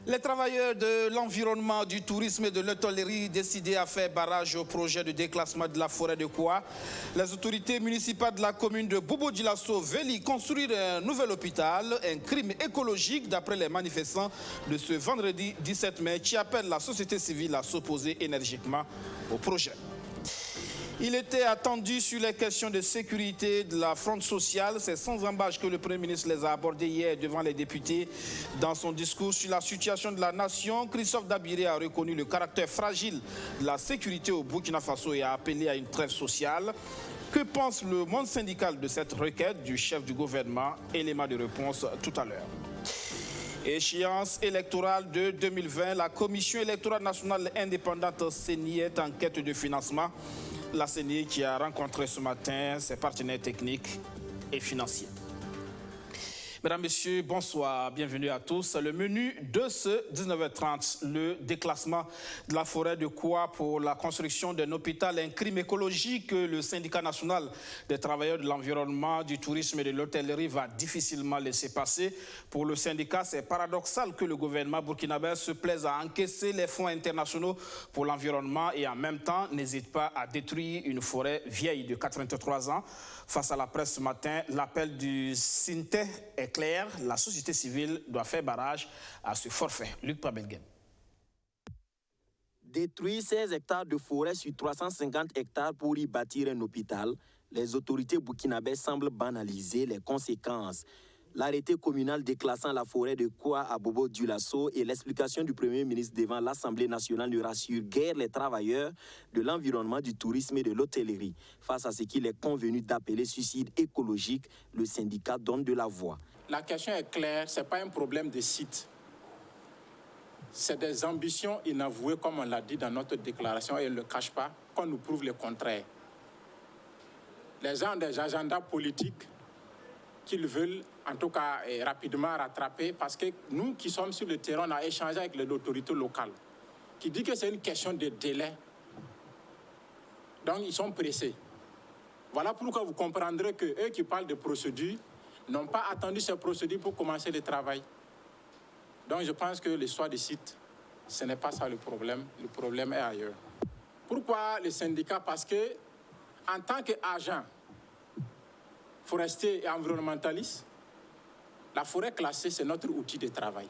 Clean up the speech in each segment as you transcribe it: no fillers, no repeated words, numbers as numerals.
Les travailleurs de l'environnement, du tourisme et de l'hôtellerie décidés à faire barrage au projet de déclassement de la forêt de Koua. Les autorités municipales de la commune de Bobo-Dioulasso veulent y construire un nouvel hôpital, un crime écologique d'après les manifestants de ce vendredi 17 mai qui appellent la société civile à s'opposer énergiquement au projet. Il était attendu sur les questions de sécurité de la fronde sociale. C'est sans embâche que le Premier ministre les a abordés hier devant les députés. Dans son discours sur la situation de la nation, Christophe Dabiré a reconnu le caractère fragile de la sécurité au Burkina Faso et a appelé à une trêve sociale. Que pense le monde syndical de cette requête du chef du gouvernement? Élément de réponse tout à l'heure. Échéance électorale de 2020, la Commission électorale nationale indépendante CENI est en quête de financement. La CENI qui a rencontré ce matin ses partenaires techniques et financiers. Mesdames, Messieurs, bonsoir, bienvenue à tous. Le menu de ce 19h30, le déclassement de la forêt de Koua pour la construction d'un hôpital, un crime écologique que le syndicat national des travailleurs de l'environnement, du tourisme et de l'hôtellerie va difficilement laisser passer. Pour le syndicat, c'est paradoxal que le gouvernement burkinabé se plaise à encaisser les fonds internationaux pour l'environnement et en même temps n'hésite pas à détruire une forêt vieille de 83 ans. Face à la presse ce matin, l'appel du SINTE est clair. La société civile doit faire barrage à ce forfait. Luc Pabelgen. Détruire 16 hectares de forêt sur 350 hectares pour y bâtir un hôpital, les autorités burkinabèses semblent banaliser les conséquences. L'arrêté communal déclassant la forêt de Koua à Bobo-Dioulasso et l'explication du Premier ministre devant l'Assemblée nationale ne rassurent guère les travailleurs de l'environnement, du tourisme et de l'hôtellerie. Face à ce qu'il est convenu d'appeler suicide écologique, le syndicat donne de la voix. La question est claire, ce n'est pas un problème de site. C'est des ambitions inavouées, comme on l'a dit dans notre déclaration, et on ne le cache pas, qu'on nous prouve le contraire. Les gens ont des agendas politiques qu'ils veulent en tout cas rapidement rattraper, parce que nous qui sommes sur le terrain, on a échangé avec les autorités locales qui disent que c'est une question de délai. Donc ils sont pressés. Voilà pourquoi vous comprendrez qu'eux qui parlent de procédures n'ont pas attendu ces procédures pour commencer le travail. Donc je pense que le choix des sites, ce n'est pas ça le problème est ailleurs. Pourquoi le syndicat? Parce que en tant qu'agent forestier et environnementaliste, la forêt classée, c'est notre outil de travail.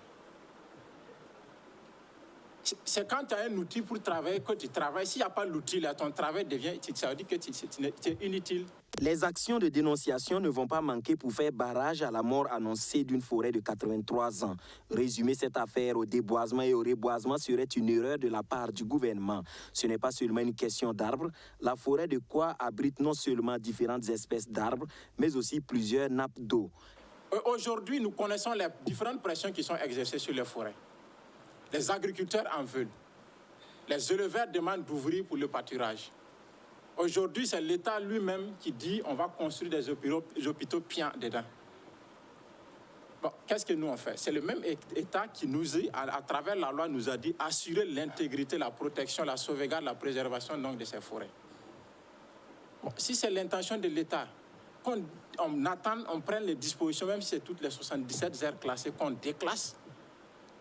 C'est quand tu as un outil pour travailler que tu travailles. S'il n'y a pas l'outil, ton travail devient, ça veut dire que c'est inutile. Les actions de dénonciation ne vont pas manquer pour faire barrage à la mort annoncée d'une forêt de 83 ans. Résumer cette affaire au déboisement et au reboisement serait une erreur de la part du gouvernement. Ce n'est pas seulement une question d'arbres. La forêt de Koua abrite non seulement différentes espèces d'arbres, mais aussi plusieurs nappes d'eau. Aujourd'hui, nous connaissons les différentes pressions qui sont exercées sur les forêts. Les agriculteurs en veulent. Les éleveurs demandent d'ouvrir pour le pâturage. Aujourd'hui, c'est l'État lui-même qui dit on va construire des hôpitaux piens dedans. Bon, qu'est-ce que nous on fait? C'est le même État qui nous dit, à travers la loi, nous a dit assurer l'intégrité, la protection, la sauvegarde, la préservation donc, de ces forêts. Bon, si c'est l'intention de l'État, qu'on attend, on prenne les dispositions, même si c'est toutes les 77 aires classées qu'on déclasse,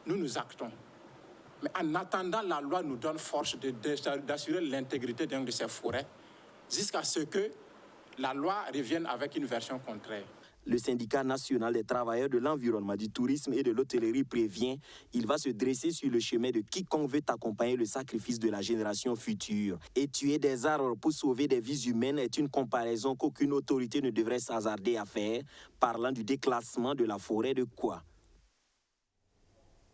nous actons. Mais en attendant, la loi nous donne force d'assurer l'intégrité de ces forêts jusqu'à ce que la loi revienne avec une version contraire. Le syndicat national des travailleurs de l'environnement, du tourisme et de l'hôtellerie prévient, il va se dresser sur le chemin de quiconque veut accompagner le sacrifice de la génération future. Et tuer des arbres pour sauver des vies humaines est une comparaison qu'aucune autorité ne devrait s'hasarder à faire, parlant du déclassement de la forêt de Koua.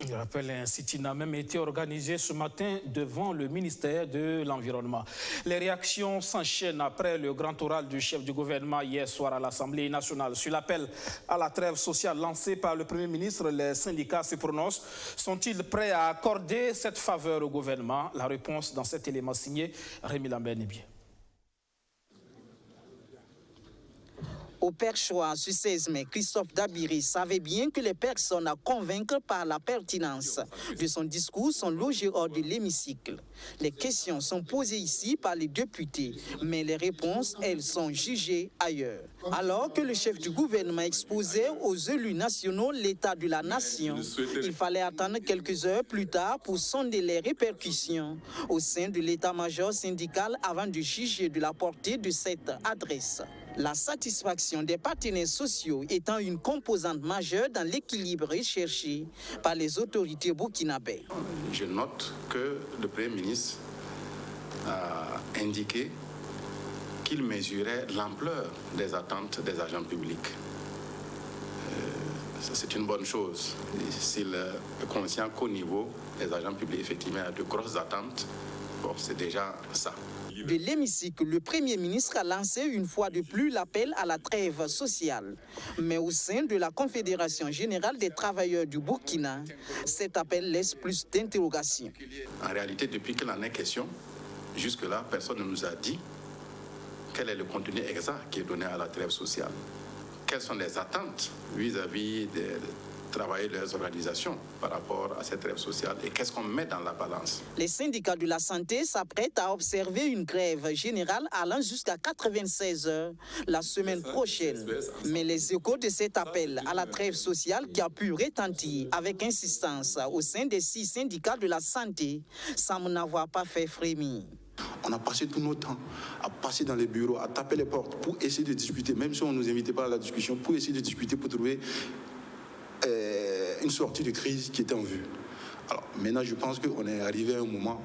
Je rappelle, un sit-in a même été organisé ce matin devant le ministère de l'Environnement. Les réactions s'enchaînent après le grand oral du chef du gouvernement hier soir à l'Assemblée nationale. Sur l'appel à la trêve sociale lancé par le Premier ministre, les syndicats se prononcent. Sont-ils prêts à accorder cette faveur au gouvernement? La réponse dans cet élément signé Rémi Lambert-Nibier. Au perchoir sur 16 mai, Christophe Dabiré savait bien que les personnes à convaincre par la pertinence de son discours sont logées hors de l'hémicycle. Les questions sont posées ici par les députés, mais les réponses, elles, sont jugées ailleurs. Alors que le chef du gouvernement exposait aux élus nationaux l'état de la nation, il fallait attendre quelques heures plus tard pour sonder les répercussions au sein de l'état-major syndical avant de juger de la portée de cette adresse. La satisfaction des partenaires sociaux étant une composante majeure dans l'équilibre recherché par les autorités burkinabées. Je note que le Premier ministre a indiqué qu'il mesurait l'ampleur des attentes des agents publics. Ça, c'est une bonne chose. S'il est conscient qu'au niveau des agents publics, effectivement, il y a de grosses attentes, bon, c'est déjà ça. De l'hémicycle, le Premier ministre a lancé une fois de plus l'appel à la trêve sociale. Mais au sein de la Confédération générale des travailleurs du Burkina, cet appel laisse plus d'interrogations. En réalité, depuis qu'il en est question, jusque-là, personne ne nous a dit quel est le contenu exact qui est donné à la trêve sociale. Quelles sont les attentes vis-à-vis des travailler leurs organisations par rapport à cette trêve sociale et qu'est-ce qu'on met dans la balance. Les syndicats de la santé s'apprêtent à observer une grève générale allant jusqu'à 96 heures la semaine prochaine. Mais les échos de cet appel à la trêve sociale qui a pu retentir avec insistance au sein des 6 syndicats de la santé semblent n'avoir pas fait frémir. On a passé tout notre temps à passer dans les bureaux, à taper les portes pour essayer de discuter, même si on ne nous invitait pas à la discussion, pour essayer de discuter, pour trouver une sortie de crise qui était en vue. Alors maintenant, je pense qu'on est arrivé à un moment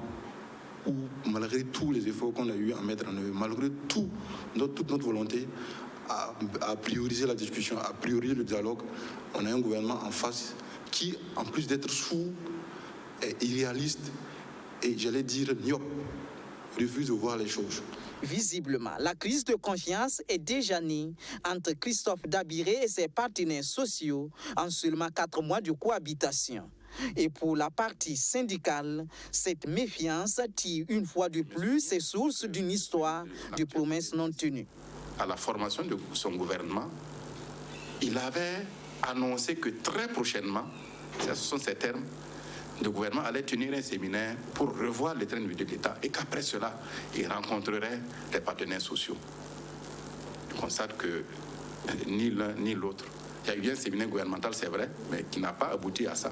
où, malgré tous les efforts qu'on a eu à mettre en œuvre, malgré toute notre volonté à prioriser la discussion, à prioriser le dialogue, on a un gouvernement en face qui, en plus d'être sourd, est irréaliste et, j'allais dire, myope, refuse de voir les choses. Visiblement, la crise de confiance est déjà née entre Christophe Dabiré et ses partenaires sociaux en seulement 4 mois de cohabitation. Et pour la partie syndicale, cette méfiance tire une fois de plus ses sources d'une histoire de promesses non tenues. À la formation de son gouvernement, il avait annoncé que très prochainement, ce sont ces termes, le gouvernement allait tenir un séminaire pour revoir le train de vie de l'État et qu'après cela, il rencontrerait les partenaires sociaux. Je constate que ni l'un ni l'autre. Il y a eu un séminaire gouvernemental, c'est vrai, mais qui n'a pas abouti à ça.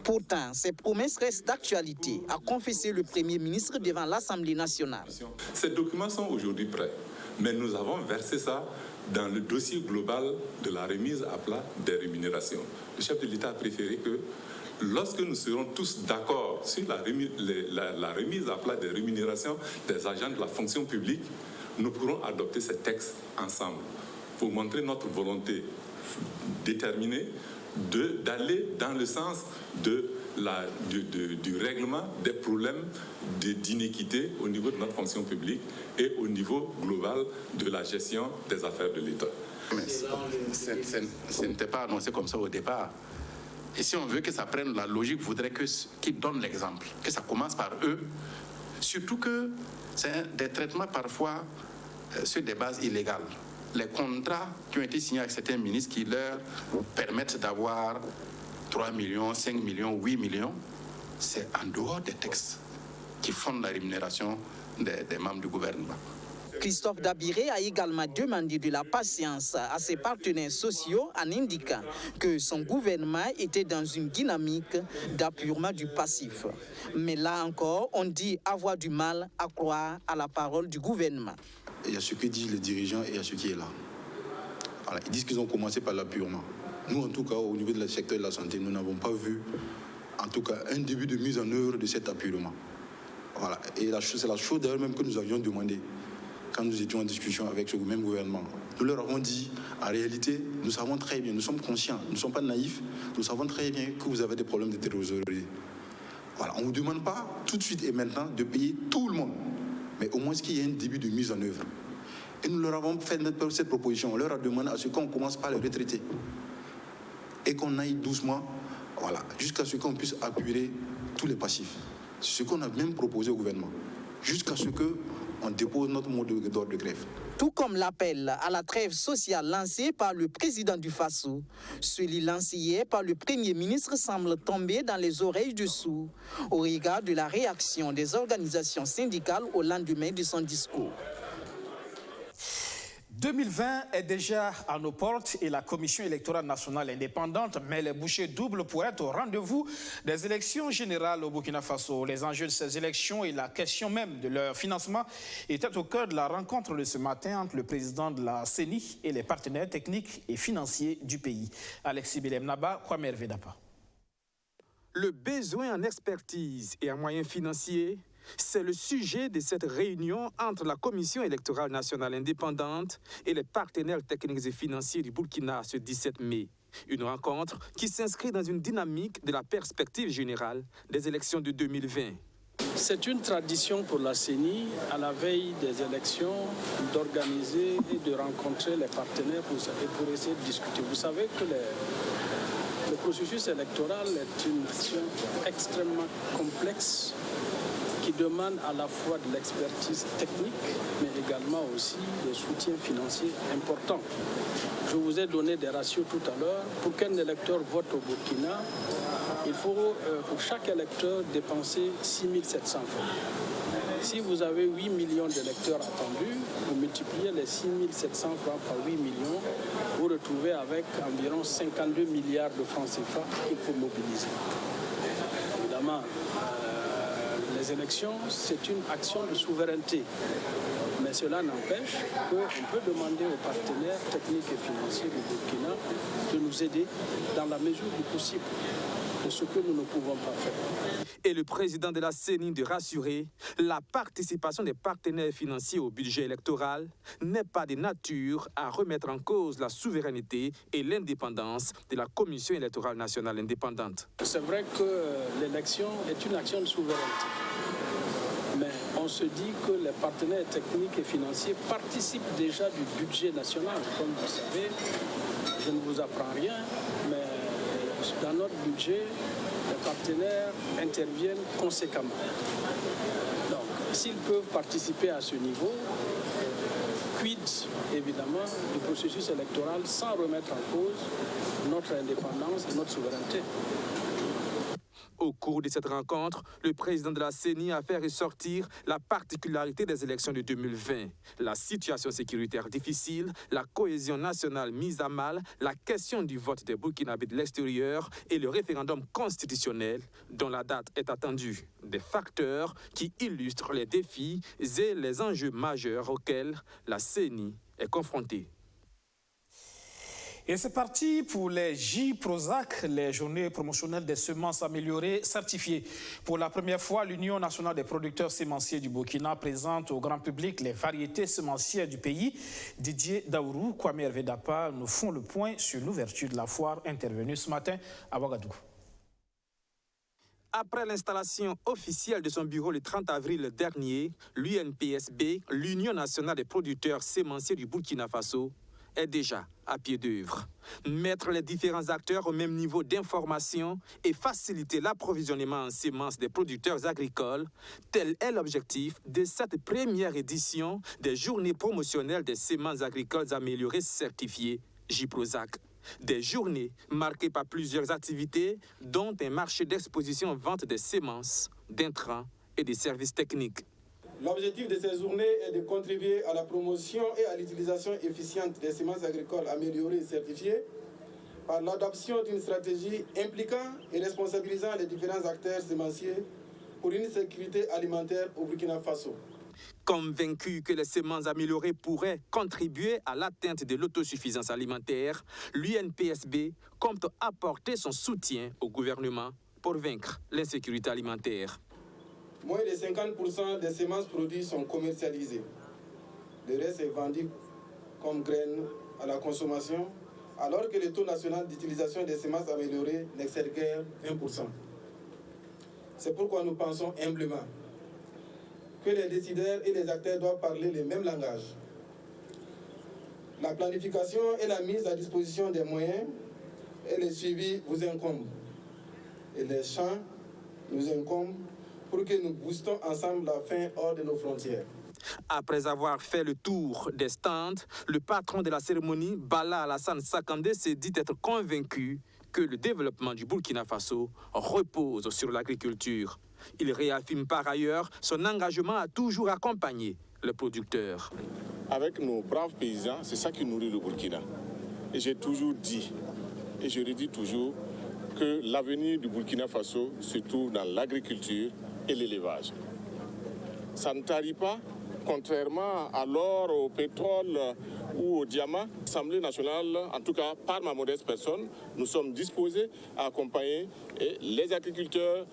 Pourtant, ces promesses restent d'actualité, a confessé le Premier ministre devant l'Assemblée nationale. Ces documents sont aujourd'hui prêts, mais nous avons versé ça dans le dossier global de la remise à plat des rémunérations. Le chef de l'État a préféré que lorsque nous serons tous d'accord sur la remise à plat des rémunérations des agents de la fonction publique, nous pourrons adopter ces textes ensemble pour montrer notre volonté déterminée d'aller dans le sens du règlement des problèmes d'inéquité au niveau de notre fonction publique et au niveau global de la gestion des affaires de l'État. Mais ce n'était pas annoncé comme ça au départ. Et si on veut que ça prenne, la logique voudrait qu'ils donnent l'exemple, que ça commence par eux, surtout que c'est des traitements parfois sur des bases illégales. Les contrats qui ont été signés avec certains ministres qui leur permettent d'avoir 3 millions, 5 millions, 8 millions, c'est en dehors des textes qui fondent la rémunération des membres du gouvernement. Christophe Dabiré a également demandé de la patience à ses partenaires sociaux en indiquant que son gouvernement était dans une dynamique d'appurement du passif. Mais là encore, on dit avoir du mal à croire à la parole du gouvernement. Il y a ce que disent les dirigeants et il y a ce qui est là. Voilà, ils disent qu'ils ont commencé par l'appurement. Nous, en tout cas, au niveau du secteur de la santé, nous n'avons pas vu, en tout cas, un début de mise en œuvre de cet appurement. Voilà. Et c'est la chose d'ailleurs même que nous avions demandé quand nous étions en discussion avec ce même gouvernement. Nous leur avons dit, en réalité, nous savons très bien, nous sommes conscients, nous ne sommes pas naïfs, nous savons très bien que vous avez des problèmes de trésorerie. Voilà, on ne vous demande pas tout de suite et maintenant de payer tout le monde, mais au moins qu'il y ait un début de mise en œuvre. Et nous leur avons fait cette proposition, on leur a demandé à ce qu'on commence par les retraités et qu'on aille doucement, voilà, jusqu'à ce qu'on puisse appuyer tous les passifs. C'est ce qu'on a même proposé au gouvernement, jusqu'à ce qu'on dépose notre mot d'ordre de grève. Tout comme l'appel à la trêve sociale lancé par le président du Faso. Celui lancé hier par le Premier ministre semble tomber dans les oreilles du sourd au regard de la réaction des organisations syndicales au lendemain de son discours. 2020 est déjà à nos portes et la Commission électorale nationale indépendante met les bouchées doubles pour être au rendez-vous des élections générales au Burkina Faso. Les enjeux de ces élections et la question même de leur financement étaient au cœur de la rencontre de ce matin entre le président de la CENI et les partenaires techniques et financiers du pays. Alexis Bilemnaba, Kwame Vedapa. Le besoin en expertise et en moyens financiers, c'est le sujet de cette réunion entre la Commission électorale nationale indépendante et les partenaires techniques et financiers du Burkina ce 17 mai. Une rencontre qui s'inscrit dans une dynamique de la perspective générale des élections de 2020. C'est une tradition pour la CENI, à la veille des élections, d'organiser et de rencontrer les partenaires pour essayer de discuter. Vous savez que le processus électoral est une action extrêmement complexe qui demande à la fois de l'expertise technique, mais également aussi des soutiens financiers importants. Je vous ai donné des ratios tout à l'heure. Pour qu'un électeur vote au Burkina, il faut pour chaque électeur dépenser 6 700 francs. Si vous avez 8 millions d'électeurs attendus, vous multipliez les 6 700 francs par 8 millions, vous retrouvez avec environ 52 milliards de francs CFA qu'il faut mobiliser. Évidemment, les élections, c'est une action de souveraineté. Mais cela n'empêche qu'on peut demander aux partenaires techniques et financiers du Burkina de nous aider dans la mesure du possible de ce que nous ne pouvons pas faire. Et le président de la CENI de rassurer, la participation des partenaires financiers au budget électoral n'est pas de nature à remettre en cause la souveraineté et l'indépendance de la Commission électorale nationale indépendante. C'est vrai que l'élection est une action de souveraineté. Mais on se dit que les partenaires techniques et financiers participent déjà du budget national. Comme vous savez, je ne vous apprends rien, mais dans notre budget, les partenaires interviennent conséquemment. Donc, s'ils peuvent participer à ce niveau, quid, évidemment, du processus électoral sans remettre en cause notre indépendance et notre souveraineté. Au cours de cette rencontre, le président de la CENI a fait ressortir la particularité des élections de 2020. La situation sécuritaire difficile, la cohésion nationale mise à mal, la question du vote des Burkinabés de l'extérieur et le référendum constitutionnel dont la date est attendue. Des facteurs qui illustrent les défis et les enjeux majeurs auxquels la CENI est confrontée. Et c'est parti pour les J-Prozac, les journées promotionnelles des semences améliorées certifiées. Pour la première fois, l'Union nationale des producteurs sémenciers du Burkina présente au grand public les variétés semencières du pays. Didier Daourou, Kwame Vedapa nous font le point sur l'ouverture de la foire intervenue ce matin à Ouagadougou. Après l'installation officielle de son bureau le 30 avril dernier, l'UNPSB, l'Union nationale des producteurs sémenciers du Burkina Faso, est déjà à pied d'œuvre. Mettre les différents acteurs au même niveau d'information et faciliter l'approvisionnement en semences des producteurs agricoles, tel est l'objectif de cette première édition des journées promotionnelles des semences agricoles améliorées certifiées J-Prozac. Des journées marquées par plusieurs activités, dont un marché d'exposition vente des semences, d'intrants et des services techniques. L'objectif de ces journées est de contribuer à la promotion et à l'utilisation efficiente des semences agricoles améliorées et certifiées par l'adoption d'une stratégie impliquant et responsabilisant les différents acteurs sémenciers pour une sécurité alimentaire au Burkina Faso. Convaincu que les semences améliorées pourraient contribuer à l'atteinte de l'autosuffisance alimentaire, l'UNPSB compte apporter son soutien au gouvernement pour vaincre l'insécurité alimentaire. Moins de 50% des semences produites sont commercialisées. Le reste est vendu comme graines à la consommation, alors que le taux national d'utilisation des semences améliorées n'excède guère 1%. C'est pourquoi nous pensons humblement que les décideurs et les acteurs doivent parler le même langage. La planification et la mise à disposition des moyens et le suivi vous incombent. Et les champs nous incombent pour que nous boostons ensemble la faim hors de nos frontières. Après avoir fait le tour des stands, le patron de la cérémonie, Bala Alassane Sakandé, s'est dit être convaincu que le développement du Burkina Faso repose sur l'agriculture. Il réaffirme par ailleurs son engagement à toujours accompagner les producteurs. Avec nos braves paysans, c'est ça qui nourrit le Burkina. Et j'ai toujours dit, et je redis toujours, que l'avenir du Burkina Faso se trouve dans l'agriculture et l'élevage. Ça ne tarit pas, contrairement à l'or, au pétrole ou au diamant. L'Assemblée nationale, en tout cas par ma modeste personne, nous sommes disposés à accompagner les agriculteurs,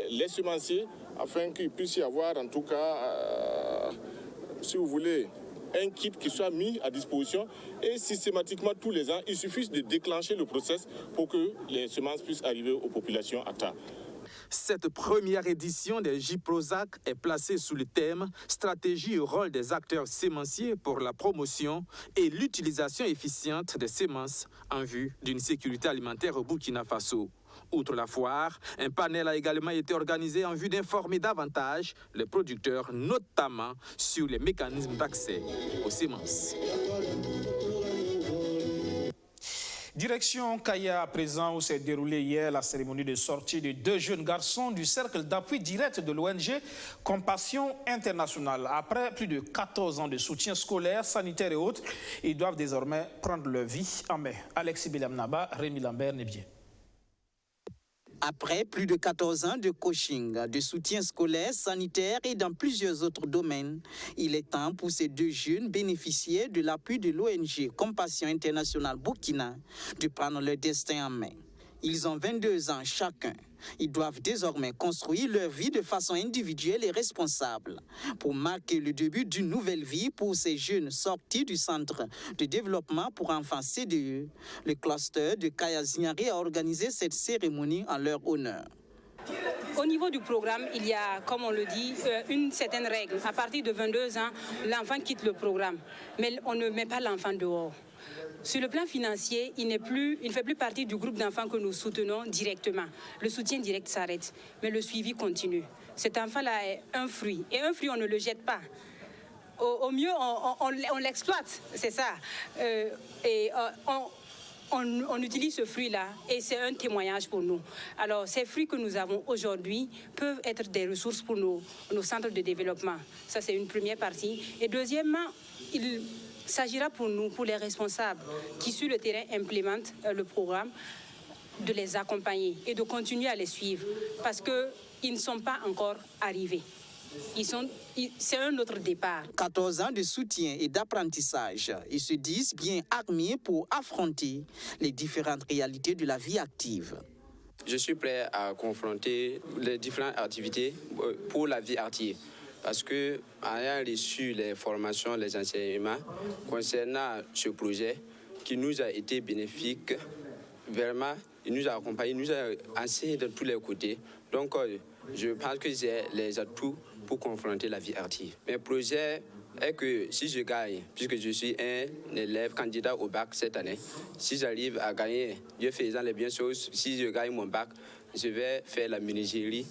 les semenciers, afin qu'il puisse y avoir en tout cas, si vous voulez, un kit qui soit mis à disposition et systématiquement tous les ans, il suffit de déclencher le process pour que les semences puissent arriver aux populations à temps. Cette première édition des JPROSAC est placée sous le thème « Stratégie et rôle des acteurs sémenciers pour la promotion et l'utilisation efficiente des semences en vue d'une sécurité alimentaire au Burkina Faso ». Outre la foire, un panel a également été organisé en vue d'informer davantage les producteurs, notamment sur les mécanismes d'accès aux semences. Direction Kaya à présent, où s'est déroulée hier la cérémonie de sortie de 2 jeunes garçons du cercle d'appui direct de l'ONG Compassion Internationale. Après plus de 14 ans de soutien scolaire, sanitaire et autres, ils doivent désormais prendre leur vie en main. Alexis Belamnaba, Rémi Lambert-Nebier. Après plus de 14 ans de coaching, de soutien scolaire, sanitaire et dans plusieurs autres domaines, il est temps pour ces 2 jeunes bénéficiaires de l'appui de l'ONG Compassion Internationale Burkina de prendre leur destin en main. Ils ont 22 ans chacun. Ils doivent désormais construire leur vie de façon individuelle et responsable pour marquer le début d'une nouvelle vie pour ces jeunes sortis du Centre de développement pour enfants CDE. Le cluster de Kaya Zignari a organisé cette cérémonie en leur honneur. Au niveau du programme, il y a, comme on le dit, une certaine règle. À partir de 22 ans, l'enfant quitte le programme, mais on ne met pas l'enfant dehors. Sur le plan financier, il ne fait plus partie du groupe d'enfants que nous soutenons directement. Le soutien direct s'arrête, mais le suivi continue. Cet enfant-là est un fruit, et un fruit, on ne le jette pas. Au mieux, on l'exploite, c'est ça. On utilise ce fruit-là et c'est un témoignage pour nous. Alors, ces fruits que nous avons aujourd'hui peuvent être des ressources pour nos centres de développement. Ça, c'est une première partie. Et deuxièmement, il s'agira pour nous, pour les responsables qui sur le terrain implémentent le programme, de les accompagner et de continuer à les suivre parce qu'ils ne sont pas encore arrivés. C'est un autre départ. 14 ans de soutien et d'apprentissage. Ils se disent bien armés pour affronter les différentes réalités de la vie active. Je suis prêt à confronter les différentes activités pour la vie active. Parce que, en ayant reçu les formations, les enseignements concernant ce projet qui nous a été bénéfique, vraiment, il nous a accompagnés, il nous a enseigné de tous les côtés. Donc, je pense que j'ai les atouts pour confronter la vie active. Mon projet est que si je gagne, puisque je suis un élève candidat au bac cette année, si j'arrive à gagner, Dieu faisant les bien choses, si je gagne mon bac, je vais faire la menuiserie.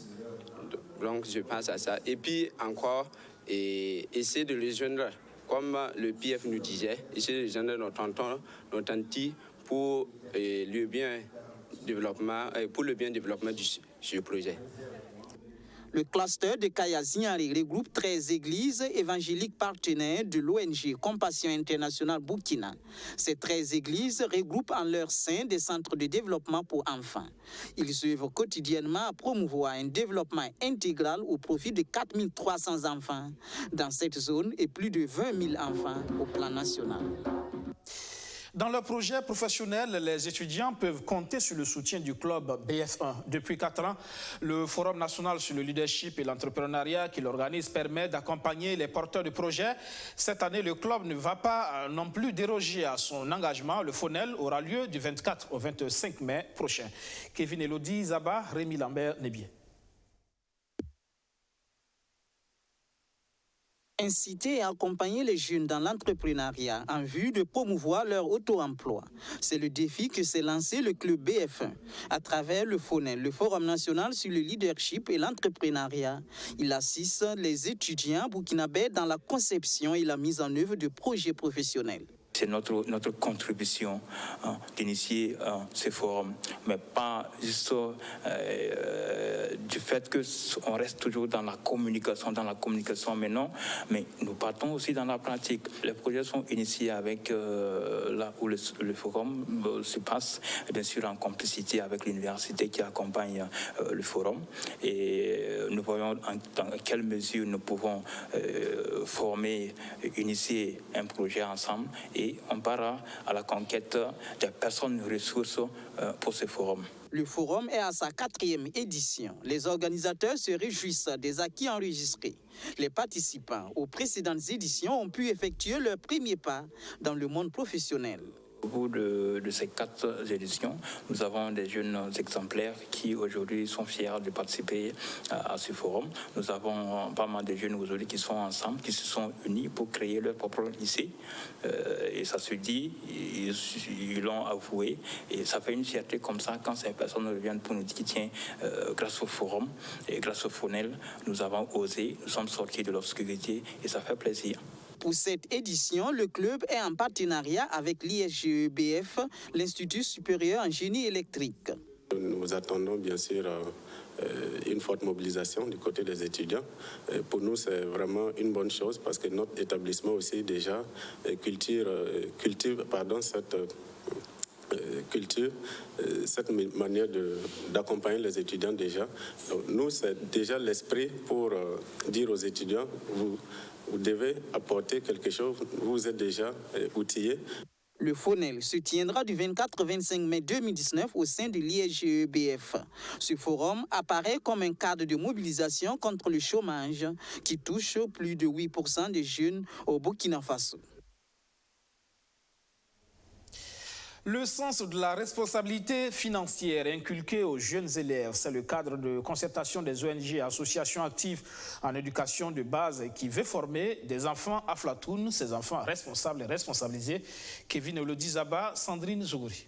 Donc, je pense à ça. Et puis, encore, essayer de rejoindre, comme le PF nous disait, essayer de rejoindre nos tontons, nos tantis pour le bien développement de ce projet. Le cluster de Kaya Zignari regroupe 13 églises évangéliques partenaires de l'ONG Compassion Internationale Burkina. Ces 13 églises regroupent en leur sein des centres de développement pour enfants. Ils œuvrent quotidiennement à promouvoir un développement intégral au profit de 4300 enfants dans cette zone et plus de 20 000 enfants au plan national. Dans leur projet professionnel, les étudiants peuvent compter sur le soutien du club BF1. Depuis 4 ans, le Forum national sur le leadership et l'entrepreneuriat qu'il organise permet d'accompagner les porteurs de projets. Cette année, le club ne va pas non plus déroger à son engagement. Le FONEL aura lieu du 24 au 25 mai prochain. Kevin Elodie, Zaba, Rémi Lambert, Nebier. Inciter et accompagner les jeunes dans l'entrepreneuriat en vue de promouvoir leur auto-emploi. C'est le défi que s'est lancé le club BF1 à travers le FONEL, le Forum national sur le leadership et l'entrepreneuriat. Il assiste les étudiants burkinabés dans la conception et la mise en œuvre de projets professionnels. C'est notre contribution d'initier ce forum, mais pas juste du fait qu'on reste toujours dans la communication, mais non, mais nous partons aussi dans la pratique. Les projets sont initiés avec là où le forum se passe, bien sûr en complicité avec l'université qui accompagne le forum, et nous voyons dans quelle mesure nous pouvons former, initier un projet ensemble, et on part à la conquête des personnes ressources pour ce forum. Le forum est à sa 4e édition. Les organisateurs se réjouissent des acquis enregistrés. Les participants aux précédentes éditions ont pu effectuer leur premier pas dans le monde professionnel. Au bout de ces 4 éditions, nous avons des jeunes exemplaires qui aujourd'hui sont fiers de participer à ce forum. Nous avons pas mal de jeunes aujourd'hui qui sont ensemble, qui se sont unis pour créer leur propre lycée. Et ça se dit, ils l'ont avoué. Et ça fait une fierté comme ça quand ces personnes reviennent pour nous dire, tiens, grâce au forum et grâce au FONEL, nous avons osé, nous sommes sortis de l'obscurité et ça fait plaisir. Pour cette édition, le club est en partenariat avec l'ISGEBF, l'Institut supérieur en génie électrique. Nous attendons bien sûr une forte mobilisation du côté des étudiants. Pour nous, c'est vraiment une bonne chose parce que notre établissement aussi déjà cultive cette manière d'accompagner les étudiants déjà. Donc, nous, c'est déjà l'esprit pour dire aux étudiants, vous devez apporter quelque chose, vous êtes déjà outillés. Le FONEL se tiendra du 24 au 25 mai 2019 au sein de l'ISGEBF. Ce forum apparaît comme un cadre de mobilisation contre le chômage qui touche plus de 8% des jeunes au Burkina Faso. Le sens de la responsabilité financière inculquée aux jeunes élèves, c'est le cadre de concertation des ONG et associations actives en éducation de base qui veut former des enfants aflatoun, ces enfants responsables et responsabilisés. Kevin Elodizaba, Sandrine Zouri.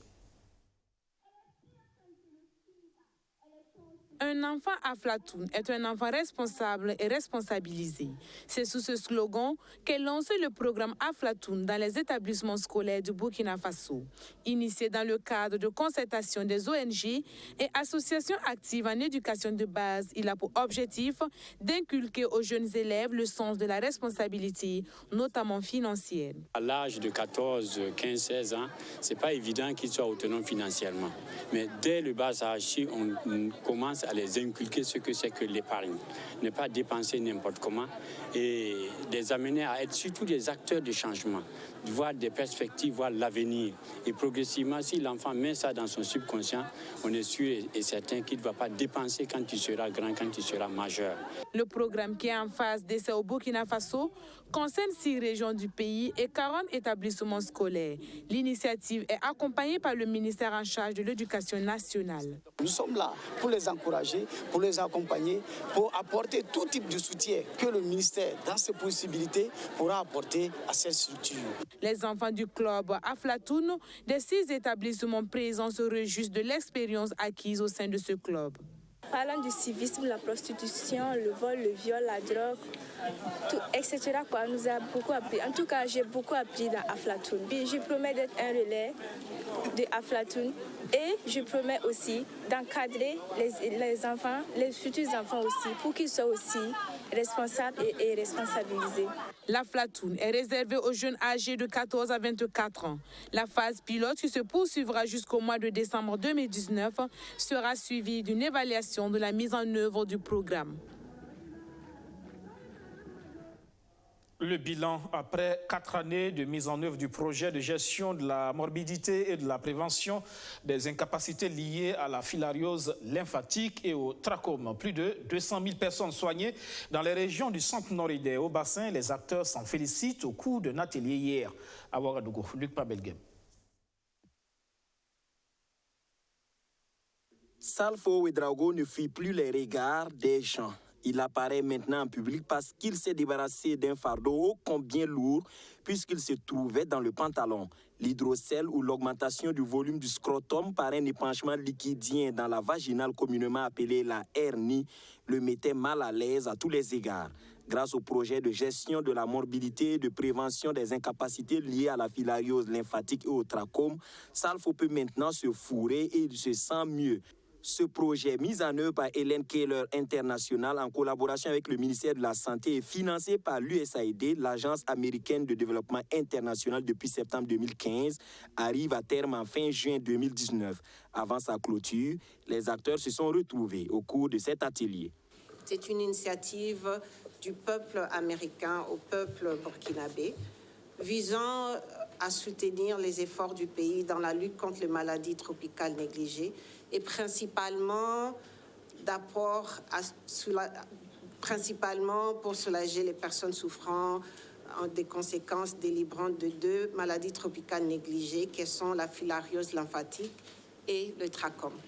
Un enfant aflatoun est un enfant responsable et responsabilisé. C'est sous ce slogan qu'est lancé le programme Aflatoun dans les établissements scolaires du Burkina Faso. Initié dans le cadre de concertation des ONG et associations actives en éducation de base, il a pour objectif d'inculquer aux jeunes élèves le sens de la responsabilité, notamment financière. À l'âge de 14, 15, 16 ans, ce n'est pas évident qu'ils soient autonomes financièrement. Mais dès le bas âge, on commence à les inculquer ce que c'est que l'épargne. Ne pas dépenser n'importe comment et les amener à être surtout des acteurs de changement, voir des perspectives, voir l'avenir. Et progressivement, si l'enfant met ça dans son subconscient, on est sûr et certain qu'il ne va pas dépenser quand il sera grand, quand il sera majeur. Le programme qui est en phase d'essai au Burkina Faso concerne 6 régions du pays et 40 établissements scolaires. L'initiative est accompagnée par le ministère en charge de l'éducation nationale. Nous sommes là pour les encourager, pour les accompagner, pour apporter tout type de soutien que le ministère, dans ses possibilités, pourra apporter à cette structure. Les enfants du club Aflatoun des 6 établissements présents se réjouissent de l'expérience acquise au sein de ce club. Parlant du civisme, la prostitution, le vol, le viol, la drogue, tout, etc. Quoi, nous a beaucoup appris. En tout cas, j'ai beaucoup appris dans Aflatoun. Je promets d'être un relais de Aflatoun et je promets aussi d'encadrer les enfants, les futurs enfants aussi, pour qu'ils soient aussi responsables et responsabilisés. L'Aflatoun est réservée aux jeunes âgés de 14 à 24 ans. La phase pilote, qui se poursuivra jusqu'au mois de décembre 2019, sera suivie d'une évaluation de la mise en œuvre du programme. Le bilan après 4 années de mise en œuvre du projet de gestion de la morbidité et de la prévention des incapacités liées à la filariose lymphatique et au trachome. Plus de 200 000 personnes soignées dans les régions du centre-nord et des Hauts-Bassins. Les acteurs s'en félicitent au cours d'un atelier hier à Ouagadougou. Luc Pabelgem. Salfo Ouedraogo ne fuit plus les regards des gens. Il apparaît maintenant en public parce qu'il s'est débarrassé d'un fardeau ô combien lourd puisqu'il se trouvait dans le pantalon. L'hydrocèle ou l'augmentation du volume du scrotum par un épanchement liquidien dans la vaginale communément appelée la hernie le mettait mal à l'aise à tous les égards. Grâce au projet de gestion de la morbidité et de prévention des incapacités liées à la filariose lymphatique et au trachome, Salfo peut maintenant se fourrer et il se sent mieux. Ce projet, mis en œuvre par Helen Keller International en collaboration avec le ministère de la Santé et financé par l'USAID, l'Agence américaine de développement international depuis septembre 2015, arrive à terme en fin juin 2019. Avant sa clôture, les acteurs se sont retrouvés au cours de cet atelier. C'est une initiative du peuple américain au peuple burkinabé, visant à soutenir les efforts du pays dans la lutte contre les maladies tropicales négligées et principalement pour soulager les personnes souffrant des conséquences délibérantes de 2 maladies tropicales négligées qui sont la filariose lymphatique et le trachome.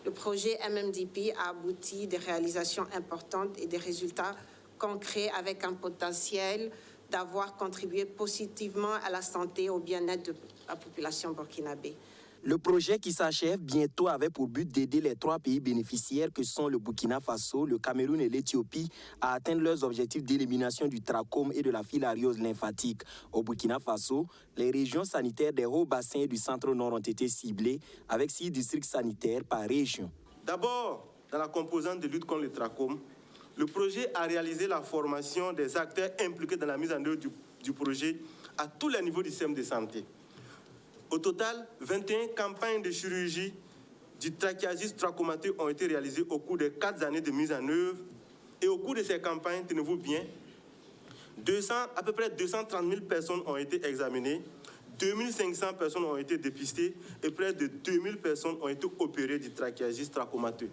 Le projet MMDP a abouti des réalisations importantes et des résultats concrets avec un potentiel d'avoir contribué positivement à la santé et au bien-être de la population burkinabé. Le projet qui s'achève bientôt avait pour but d'aider les 3 pays bénéficiaires que sont le Burkina Faso, le Cameroun et l'Éthiopie à atteindre leurs objectifs d'élimination du trachome et de la filariose lymphatique. Au Burkina Faso, les régions sanitaires des hauts bassins du centre-nord ont été ciblées avec 6 districts sanitaires par région. D'abord, dans la composante de lutte contre le trachome, le projet a réalisé la formation des acteurs impliqués dans la mise en œuvre du projet à tous les niveaux du système de santé. Au total, 21 campagnes de chirurgie du trachéasis trachomateux ont été réalisées au cours des 4 années de mise en œuvre. Et au cours de ces campagnes, tenez-vous bien, à peu près 230 000 personnes ont été examinées, 2500 personnes ont été dépistées et près de 2000 personnes ont été opérées du trachéasis trachomateux.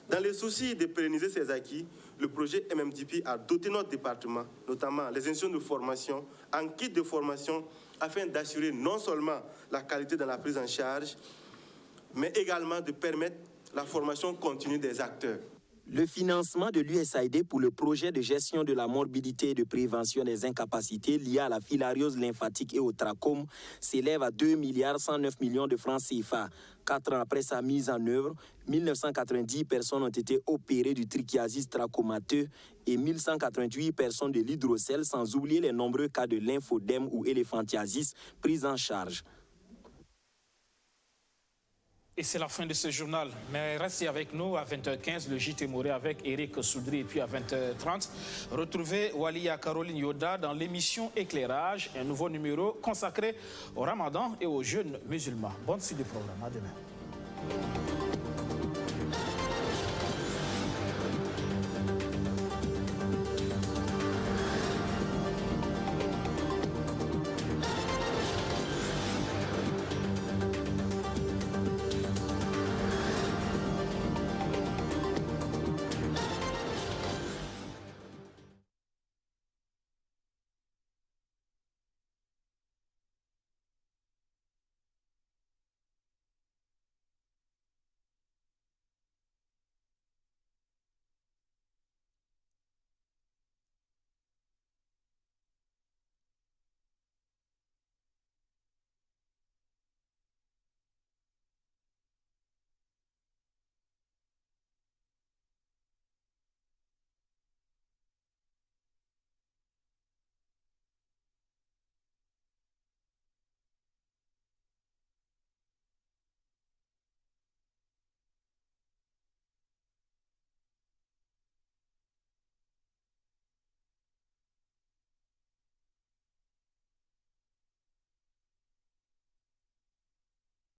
Dans le souci de pérenniser ces acquis, le projet MMDP a doté notre département, notamment les institutions de formation, en kit de formation, afin d'assurer non seulement la qualité dans la prise en charge, mais également de permettre la formation continue des acteurs. Le financement de l'USAID pour le projet de gestion de la morbidité et de prévention des incapacités liées à la filariose lymphatique et au trachome s'élève à 2,109 milliards de francs CFA. 4 ans après sa mise en œuvre, 1990 personnes ont été opérées du trichiasis trachomateux et 1188 personnes de l'hydrocèle, sans oublier les nombreux cas de lymphodème ou éléphantiasis pris en charge. Et c'est la fin de ce journal. Mais restez avec nous à 20h15, le JT Moré avec Eric Soudry. Et puis à 20h30, retrouvez Walia Caroline Yoda dans l'émission Éclairage, un nouveau numéro consacré au Ramadan et aux jeunes musulmans. Bonne suite du programme. À demain.